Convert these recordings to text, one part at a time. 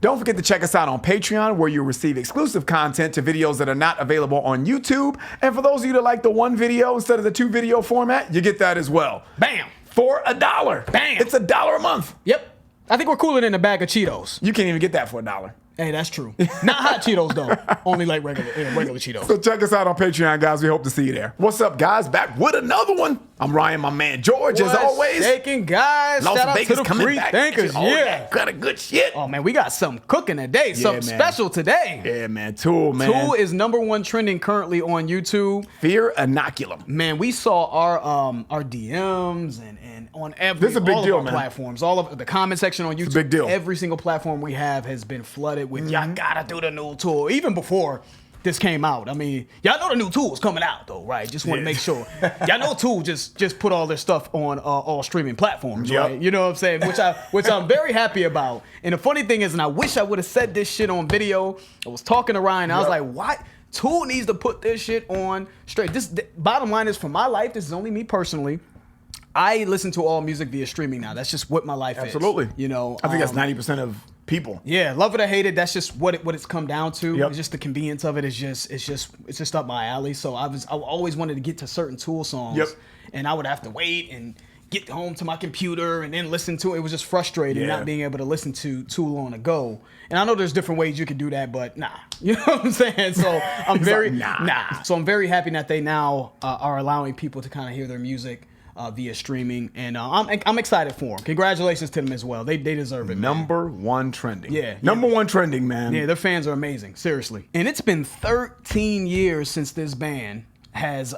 Don't forget to check us out on Patreon, where you'll receive exclusive content to videos that are not available on YouTube. And for those of you that like the one video instead of the 2 video format, you get that as well. Bam. For $1. Bam. It's $1 a month. Yep. I think we're cooler than a bag of Cheetos. You can't even get that for $1. Hey, that's true. Not hot Cheetos, though. Only like regular Cheetos. So check us out on Patreon, guys. We hope to see you there. What's up, guys? Back with another one. I'm Ryan, my man George, as always. Shaking, guys. Las Shout out Vegas to the coming free back. thinkers. Oh, Yeah. Got a good shit. Oh, man, we got something cooking today. Something man. special today. Yeah, man. Tool, man. Tool is #1 trending currently on YouTube. Fear Inoculum. Man, we saw our DMs and on This is a big all deal, of our man. platforms, all of the comment section on YouTube. a big deal. Every single platform we have has been flooded with y'all gotta do the new Tool. Even before this came out. I mean, y'all know the new Tool is coming out though, right? Just want to make sure. Y'all know Tool just put all their stuff on all streaming platforms, Yep. right? You know what I'm saying? Which I'm very happy about. And the funny thing is, and I wish I would have said this shit on video. I was talking to Ryan. I was like, what? Tool needs to put this shit on straight. Bottom line is, for my life, this is only me personally. I listen to all music via streaming now. That's just what my life is. Absolutely. You know, I think that's 90% of people. yeah, love it or hate it. That's just what it's come down to. Yep. It's just the convenience of it. It's just up my alley. So I always wanted to get to certain Tool songs, Yep. and I would have to wait and get home to my computer and then listen to it. It was just frustrating Yeah. not being able to listen to Tool on the go. And I know there's different ways you can do that, but nah, you know what I'm saying. So I'm very nah. So I'm very happy that they now are allowing people to kind of hear their music via streaming, and I'm excited for them. Congratulations to them as well. They deserve it. Man. #1 trending. Yeah. #1 trending, man. Yeah, their fans are amazing, seriously. And it's been 13 years since this band has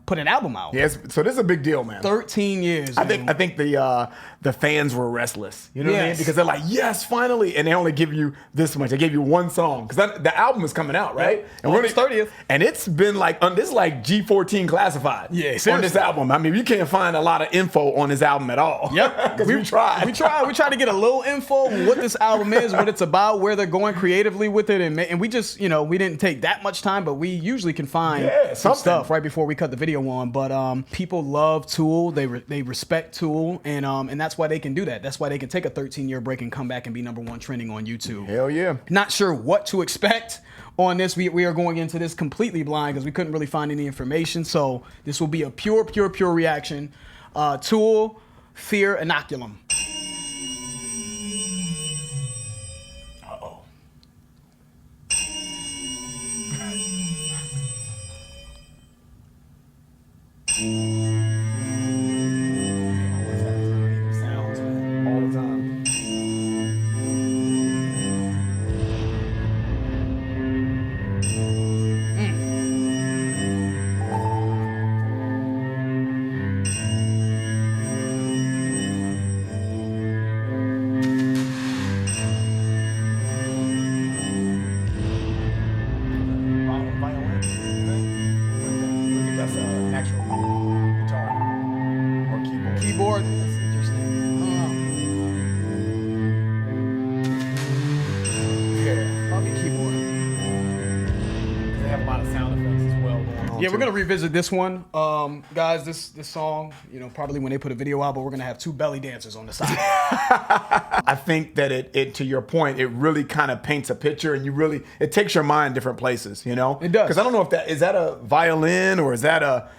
put an album out. Yes. So this is a big deal, man. 13 years. I think the fans were restless. You know what I mean? Yes. Because they're like, yes, finally, and they only give you this much. They gave you one song because the album is coming out, right? And August 30th. And it's been like this is like G14 classified. Yeah, on seriously. this album. I mean, you can't find a lot of info on this album at all. Yep. Because we tried. We tried to get a little info on what this album is, what it's about, where they're going creatively with it, and we just, we didn't take that much time, but we usually can find some something. stuff right before we cut the video on. But people love Tool, they respect Tool, and that's why they can do that. That's why they can take a 13-year break and come back and be #1 trending on YouTube. Hell yeah. Not sure what to expect on this. We are going into this completely blind because we couldn't really find any information. So this will be a pure reaction. Tool, Fear Inoculum. Uh-oh. All the time. Violin. I think that's an actual guitar or keyboard. Keyboard. That's interesting. Yeah. Probably keyboard. They have a lot of sound effects as well going on. Yeah, we're too. gonna revisit this one, guys. This song, probably when they put a video out, but we're gonna have 2 belly dancers on the side. I think that it to your point, it really kind of paints a picture, and it takes your mind different places, It does. Because I don't know if is that a violin or is that a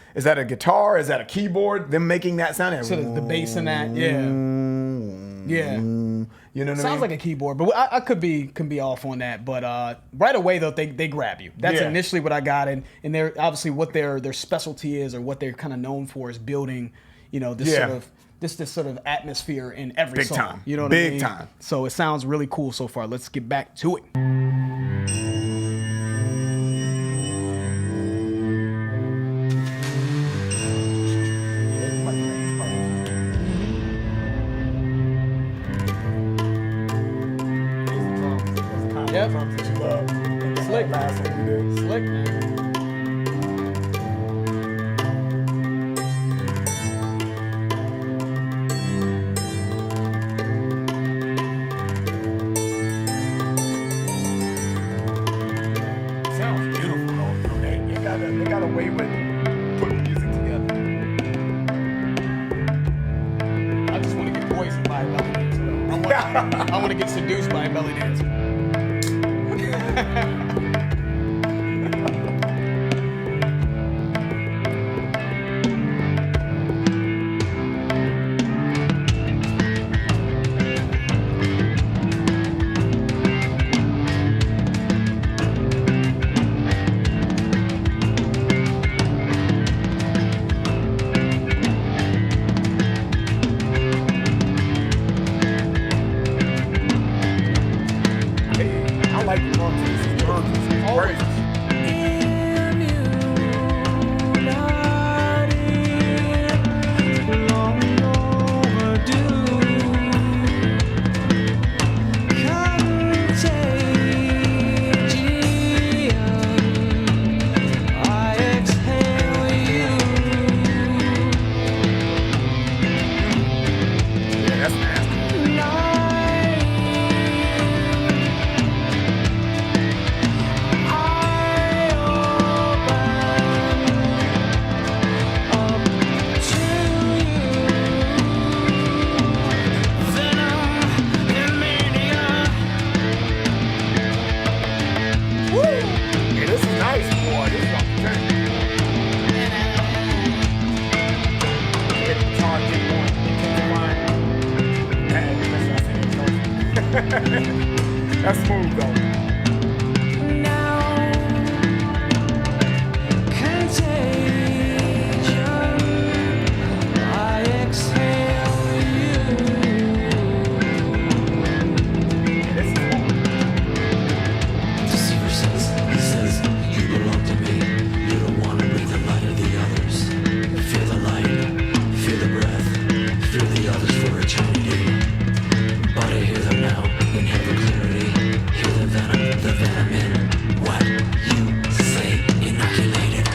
guitar? Is that a keyboard? Them making that sound. So the bass in that, yeah. You know what I Sounds mean? like a keyboard, but I could be off on that. But right away though, they grab you. That's Yeah. initially what I got, and they're obviously what their specialty is, or what they're kind of known for, is building, this Yeah. sort of this sort of atmosphere in every Big song. time. You know what I Big mean? time. So it sounds really cool so far. Let's get back to it. Yep. Slick. Slick, man. Sounds beautiful though. They got a way with putting music together. I just want to get poisoned by another. I want I want to get seduced by a belly dancer. I like the drums. This is crazy. Yeah, that's nasty. Yeah, this is nice, boy. This is okay. Get the guitar, keep going. Keep the line. That's smooth, though. This is cool. Deceiver says, you belong to me. You don't want to breathe the light of the others. Feel the light, feel the breath, feel the others for eternity. But I hear them now, inhale the clarity. Hear the venom in what you say. Inoculated,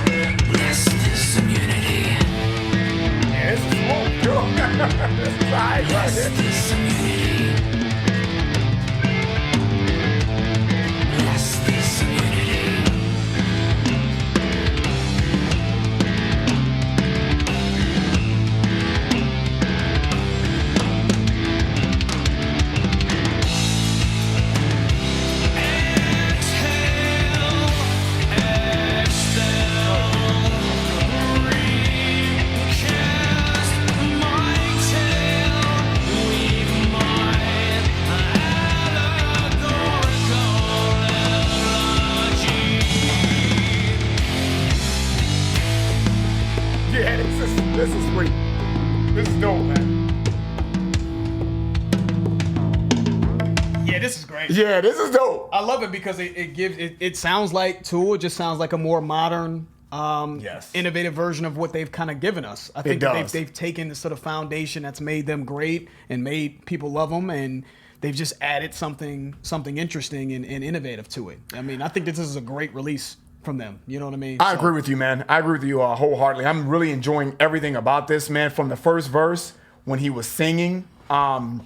bless this immunity. Yeah, this is smooth, too. This is high right Bless there. this immunity. Bless this immunity. Yeah, this is sweet. This is dope, man. Yeah, this is great. Yeah, this is dope. I love it because it sounds like Tool. It just sounds like a more modern, Yes. innovative version of what they've kind of given us. I think does. they've taken the sort of foundation that's made them great and made people love them, and they've just added something interesting and innovative to it. I mean, I think this is a great release from them. You know what I mean? I So- agree with you, man. I agree with you wholeheartedly. I'm really enjoying everything about this, man. From the first verse when he was singing, and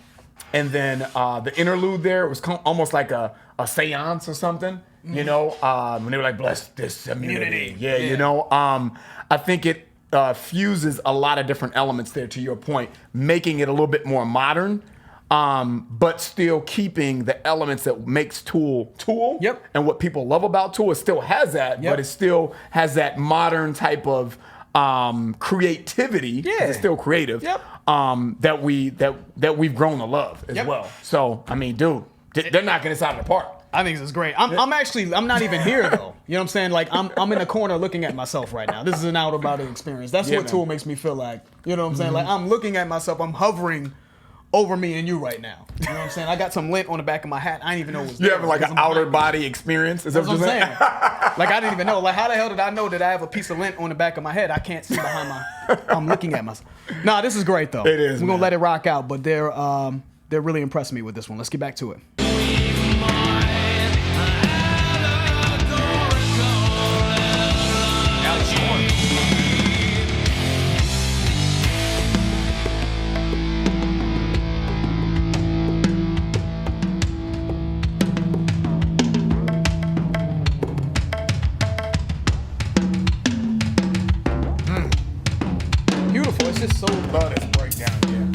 then the interlude there, it was almost like a seance or something. You know, when they were like, "Bless this immunity." Yeah, Yeah. you know. I think it fuses a lot of different elements there. To your point, making it a little bit more modern. But still keeping the elements that makes Tool. Yep. And what people love about Tool, it still has that, Yep. but it still has that modern type of creativity. 'cause Yeah. It's still creative. Yep. That we've grown to love as Yep. well. So I mean, dude, they're knocking this out of the park. I think this is great. I'm not even here though. You know what I'm saying? Like I'm in a corner looking at myself right now. This is an outer body experience. That's Yeah, what man. Tool makes me feel like. You know what I'm saying? Like I'm looking at myself. I'm hovering over me and you right now. You know what I'm saying? I got some lint on the back of my hat. I didn't even know it was You there having like because an I'm outer behind you. body experience? Is that That's what I'm saying? saying. Like I didn't even know. Like how the hell did I know that I have a piece of lint on the back of my head? I can't see behind my. I'm looking at myself. Nah, this is great though. It is, We're gonna man. let it rock out, but they're really impressed me with this one. Let's get back to it. Beautiful. It's just so. Love this breakdown, yeah.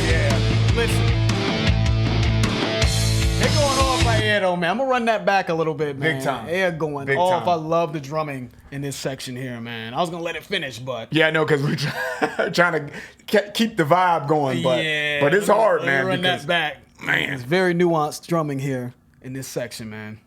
Yeah. Listen. They're going off right here, though, man. I'm gonna run that back a little bit, man. Big time. They're going Big off. time. I love the drumming in this section here, man. I was gonna let it finish, but Yeah, I know, because we're trying to keep the vibe going, but it's hard, let me man. Run because, that back, man. It's very nuanced drumming here in this section, man.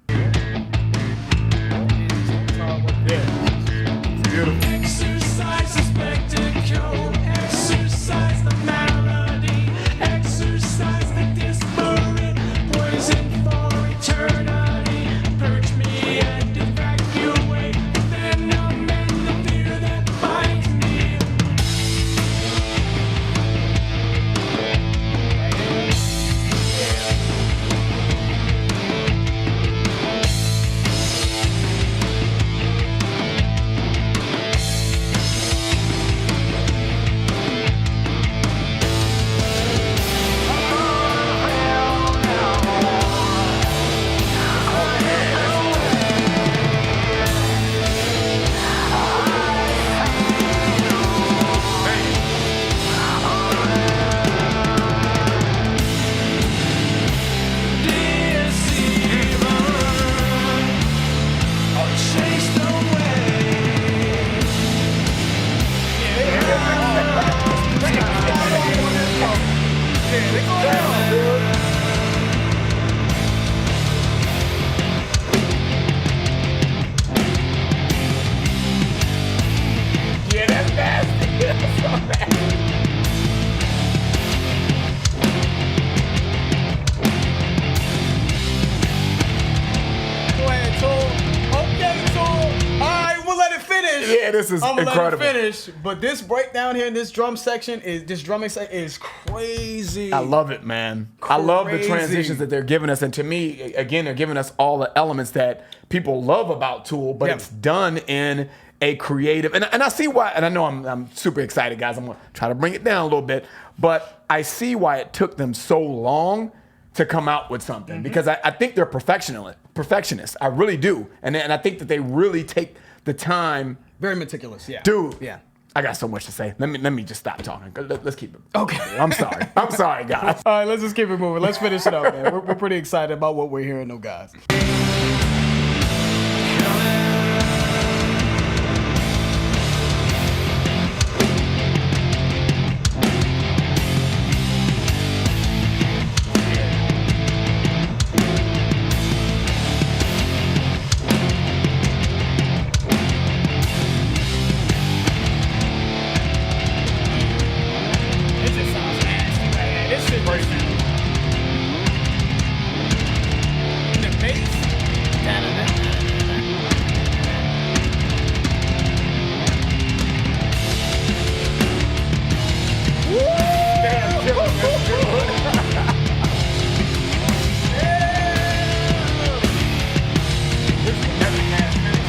Beautiful. Exercise the spectacle, exercise the melody, exercise the disparate poison for eternity. Purge me and evacuate the venom and the fear that binds me. Chased away. Yeah, that's nasty. That's so nasty. Go ahead, Tool. Okay, Tool. All right, we'll let it finish. Yeah, this is I'm gonna incredible. let it finish. But this breakdown here in this drum section this drumming section is crazy. I love it, man. I love the Crazy. transitions that they're giving us. And to me, again, they're giving us all the elements that people love about Tool, but Yeah. it's done in a creative. And I see why, and I know I'm super excited, guys. I'm going to try to bring it down a little bit. But I see why it took them so long to come out with something. Because I think they're perfectionists. I really do. And I think that they really take the time. Very meticulous, yeah. Dude. Yeah. I got so much to say. Let me just stop talking. Let's keep it. Okay. I'm sorry. I'm sorry, guys. All right, let's just keep it moving. Let's finish it up, man. We're pretty excited about what we're hearing, though, guys. It just sounds nasty, man. This shit crazy. The bass.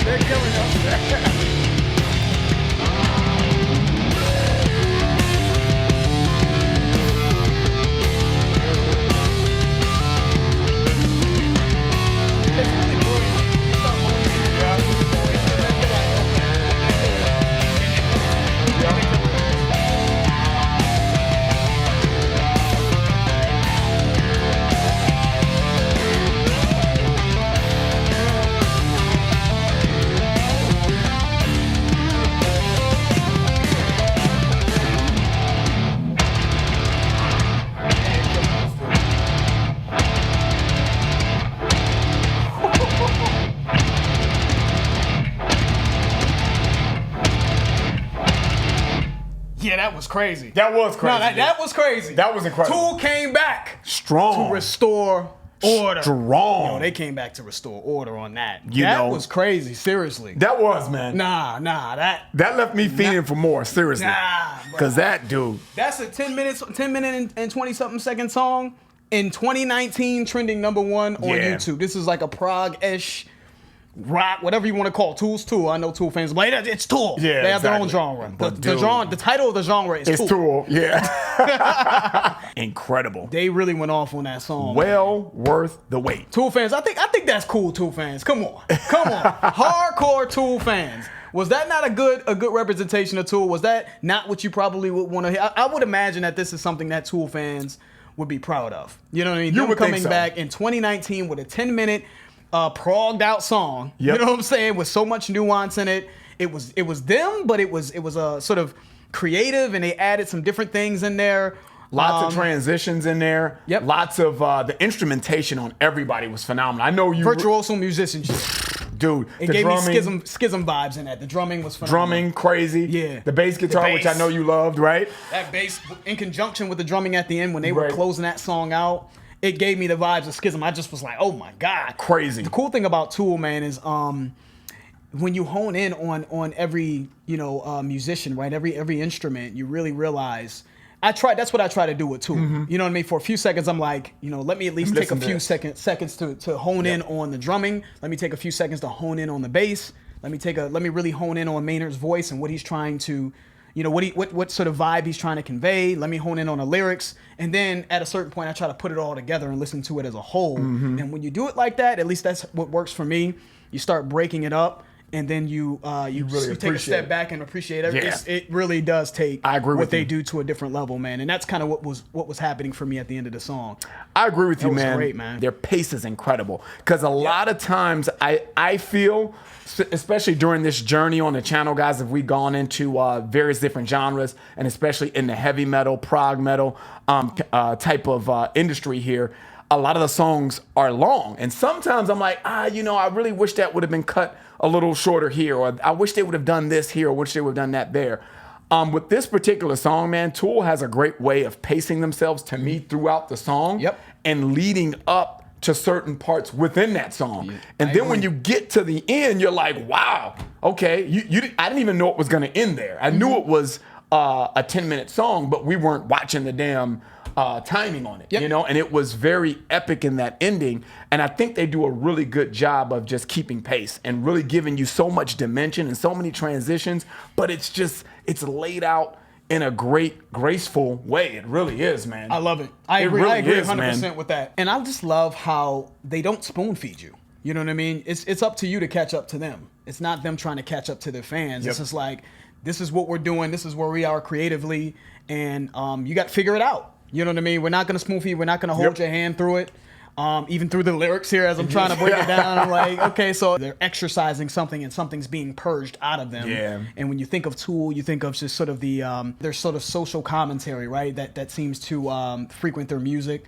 They're killing us. Yeah, that was crazy. That was crazy. No, that was crazy. That was incredible. Tool came back Strong. to restore order. Strong. Yo, they came back to restore order on that. You that know- was crazy. Seriously. That was, man. Nah, that That left me feeling for more, seriously. Nah, bro. Because that dude, that's a 10 minute and 20 something second song in 2019 trending #1 on Yeah. YouTube. This is like a prog-ish rock, whatever you want to call it. Tool's Tool. I know Tool fans, but it's Tool. Yeah, they have their own exactly. genre. But The dude- genre, the title of the genre is it's Tool. Tool. Yeah. incredible. They really went off on that song. Well worth the wait. Tool fans, I think that's cool. Tool fans, come on, hardcore Tool fans. Was that not a good representation of Tool? Was that not what you probably would want to hear? I would imagine that this is something that Tool fans would be proud of. You know what I mean? You Them would think coming so. back in 2019 with a 10-minute progged out song. Yep. You know what I'm saying? With so much nuance in it. It was them, but it was a sort of creative, and they added some different things in there. Lots of transitions in there. Yep. Lots of the instrumentation on everybody was phenomenal. I know you, Virtuoso musicianship. dude. It the gave drumming, me schism vibes in that. The drumming was phenomenal. drumming, crazy. Yeah. The bass guitar, which I bass. know you loved, right? That bass, in conjunction with the drumming at the end, when they were Right. closing that song out, it gave me the vibes of Schism. I just was like, oh my God. Crazy. The cool thing about Tool, man, is when you hone in on every, musician, right? Every instrument, you really realize. That's what I try to do with Tool. You know what I mean? For a few seconds, I'm like, let me at least take a Listen to few this. seconds to hone in on the drumming. Let me take a few seconds to hone in on the bass. Let me really hone in on Maynard's voice and what he's trying to, what sort of vibe he's trying to convey. Let me hone in on the lyrics. And then at a certain point, I try to put it all together and listen to it as a whole. And when you do it like that, at least that's what works for me. You start breaking it up. And then you take a appreciate step it. back and appreciate it. Yeah. It really does take I agree what with they you. do to a different level, man. And that's kind of what was happening for me at the end of the song. I agree with you, was man. great, man. Their pace is incredible. Because a lot of times I feel, especially during this journey on the channel, guys, if we've gone into various different genres, and especially in the heavy metal, prog metal type of industry here, a lot of the songs are long. And sometimes I'm like, I really wish that would have been cut a little shorter here, or I wish they would have done this here, or wish they would have done that there. With this particular song, man, Tool has a great way of pacing themselves to me throughout the song. Yep. And leading up to certain parts within that song. And then when you get to the end, you're like, wow, okay, I didn't even know it was gonna end there. I knew it was a 10-minute song, but we weren't watching the damn timing on it, Yep. and it was very epic in that ending. And I think they do a really good job of just keeping pace and really giving you so much dimension and so many transitions, but it's laid out in a great, graceful way. It really is, man. I love it. I It agree. really I agree is, 100% man. with that. And I just love how they don't spoon feed you. You know what I mean? It's up to you to catch up to them. It's not them trying to catch up to their fans. It's Yep. just like, this is what we're doing. This is where we are creatively. And you got to figure it out. You know what I mean? We're not going to spoon feed. We're not going to hold Yep. your hand through it. Even through the lyrics here, as I'm trying to break it down, I'm like, okay, so they're exercising something and something's being purged out of them. Yeah. And when you think of Tool, you think of just sort of their sort of social commentary, right? That seems to frequent their music.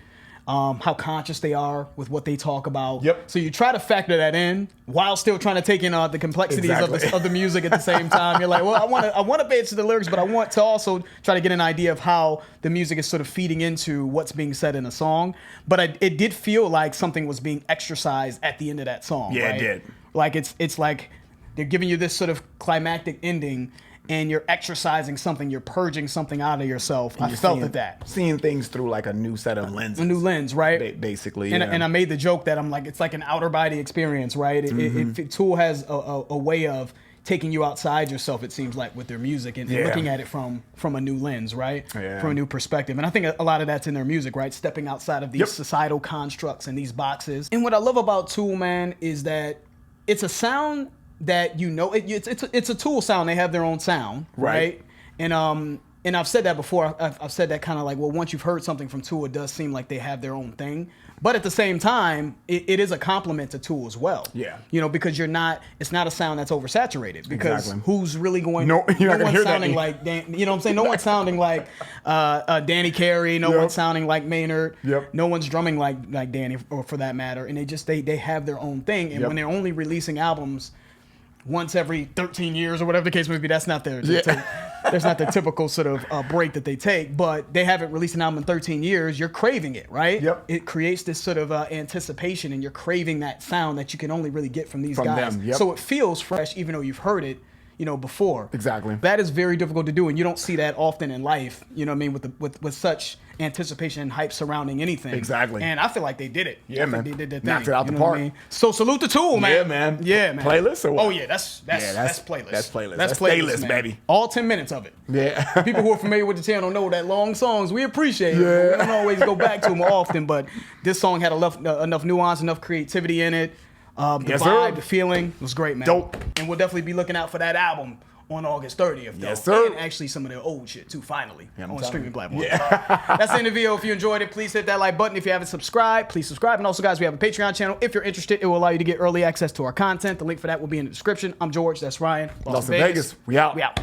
How conscious they are with what they talk about. Yep. So you try to factor that in while still trying to take in the complexities Exactly. of the music at the same time. You're like, well, I want to pay attention to the lyrics, but I want to also try to get an idea of how the music is sort of feeding into what's being said in a song. But it did feel like something was being exercised at the end of that song. Yeah, it right? did. Like it's like they're giving you this sort of climactic ending, and you're exercising something, you're purging something out of yourself. I You're felt seeing- that. Seeing things through like a new set of lenses. A new lens, right? Basically. And, yeah. and I made the joke that I'm like, it's like an outer body experience, right? Tool has a way of taking you outside yourself, it seems like, with their music and Yeah. looking at it from a new lens, right? Yeah. From a new perspective. And I think a lot of that's in their music, right? Stepping outside of these Yep. societal constructs and these boxes. And what I love about Tool, man, is that it's a sound that it's a Tool sound. They have their own sound, Right. right? And I've said that before. I've said that kind of like, well, once you've heard something from Tool, it does seem like they have their own thing. But at the same time, it is a compliment to Tool as well. Yeah. Because it's not a sound that's oversaturated. Because Exactly. who's really going? No, you're not gonna one's hear that sounding anymore. like Dan, you know what I'm saying? No one's sounding like Danny Carey. No Yep. one's sounding like Maynard. Yep. No one's drumming like Danny, or for that matter. And they have their own thing. And Yep. when they're only releasing albums once every 13 years or whatever the case may be, that's not their there's not the typical sort of break that they take, but they haven't released an album in 13 years. You're craving it, right? Yep. It creates this sort of anticipation, and you're craving that sound that you can only really get from these From guys. them, yep. So it feels fresh even though you've heard it, before. Exactly. That is very difficult to do, and you don't see that often in life, you know what I mean, with such anticipation and hype surrounding anything. Exactly. And I feel like they did it. Yeah, I think man. They did their Knocked thing. it out You the know what park. I mean? So salute the Tool, man. Yeah, man. Yeah, man. Playlist or what? Oh yeah, that's playlist. That's playlist. That's That's playlist, playlist, man. baby. All 10 minutes of it. Yeah. People who are familiar with the channel know that long songs we appreciate. It, but Yeah. we don't always go back to them often, but this song had enough nuance, enough creativity in it. The Yes, vibe, sir. the feeling was great, man. Dope. And we'll definitely be looking out for that album on August 30th, though. Yes, sir. And actually some of their old shit, too, finally, I'm on telling streaming you. platforms. That's the end of the video. If you enjoyed it, please hit that like button. If you haven't subscribed, please subscribe. And also, guys, we have a Patreon channel. If you're interested, it will allow you to get early access to our content. The link for that will be in the description. I'm George. That's Ryan. Las Vegas. We out. We out.